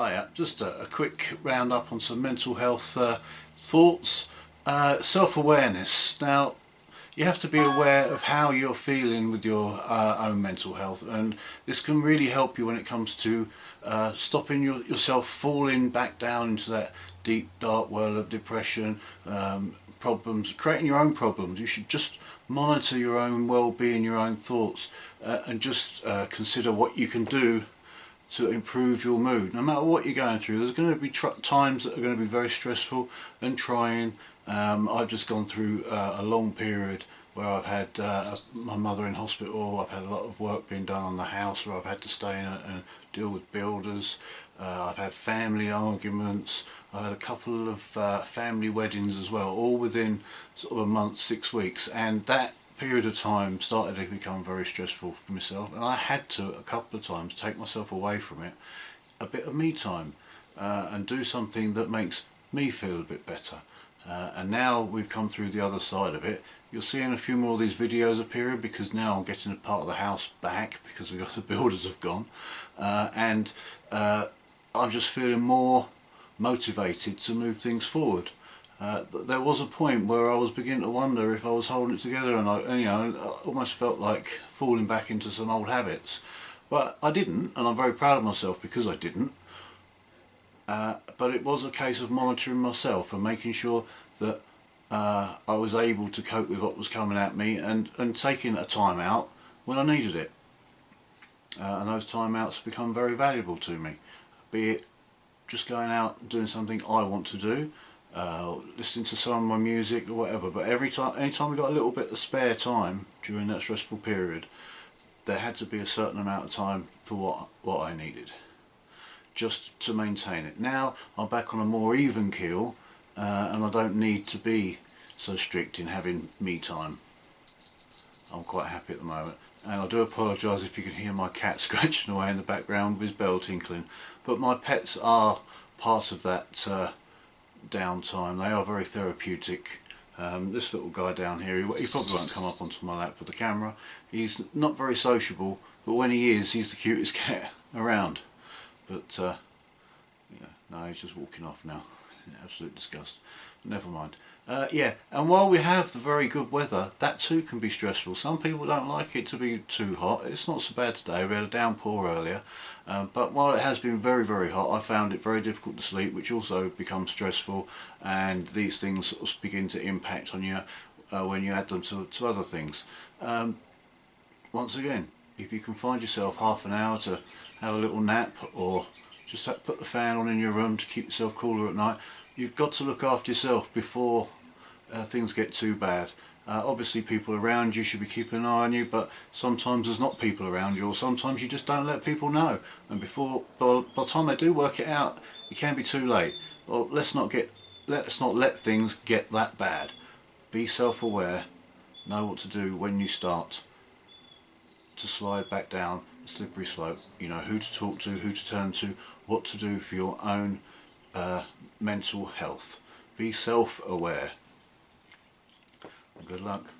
Oh yeah, just a quick roundup on some mental health thoughts. Self-awareness. Now, you have to be aware of how you're feeling with your own mental health, and this can really help you when it comes to stopping yourself falling back down into that deep dark world of depression, problems, creating your own problems. You should just monitor your own well-being, your own thoughts, and just consider what you can do to improve your mood. No matter what you're going through, there's going to be times that are going to be very stressful and trying. I've just gone through a long period where I've had my mother in hospital. I've had a lot of work being done on the house where I've had to stay in and deal with builders. I've had family arguments. I had a couple of family weddings as well, all within sort of a month, 6 weeks, and that period of time started to become very stressful for myself, and I had to a couple of times take myself away from it, a bit of me time, and do something that makes me feel a bit better. And now we've come through the other side of it. You're seeing a few more of these videos appearing because now I'm getting a part of the house back because the builders have gone, and I'm just feeling more motivated to move things forward. There was a point where I was beginning to wonder if I was holding it together, and I almost felt like falling back into some old habits. But I didn't, and I'm very proud of myself because I didn't. But it was a case of monitoring myself and making sure that I was able to cope with what was coming at me, and taking a time out when I needed it. And those time outs become very valuable to me, be it just going out and doing something I want to do, listening to some of my music or whatever. But anytime we got a little bit of spare time during that stressful period, there had to be a certain amount of time for what I needed, just to maintain it. Now I'm back on a more even keel, and I don't need to be so strict in having me time. I'm quite happy at the moment, and I do apologise if you can hear my cat scratching away in the background with his bell tinkling, but my pets are part of that downtime. They are very therapeutic. This little guy down here, he probably won't come up onto my lap for the camera. He's not very sociable, but when he is, he's the cutest cat around. But yeah, no, he's just walking off now. Absolute disgust. But never mind. Yeah, and while we have the very good weather, that too can be stressful. Some people don't like it to be too hot. It's not so bad today. We had a downpour earlier, but while it has been very, very hot, I found it very difficult to sleep, which also becomes stressful, and these things sort of begin to impact on you when you add them to other things. Once again, if you can find yourself half an hour to have a little nap, or just put the fan on in your room to keep yourself cooler at night, you've got to look after yourself before things get too bad. Obviously people around you should be keeping an eye on you, but sometimes there's not people around you, or sometimes you just don't let people know, and by the time they do work it out, it can be too late. Well, let's not let things get that bad. Be self-aware, know what to do when you start to slide back down the slippery slope. You know who to talk to, who to turn to, what to do for your own mental health. Be self-aware. Good luck.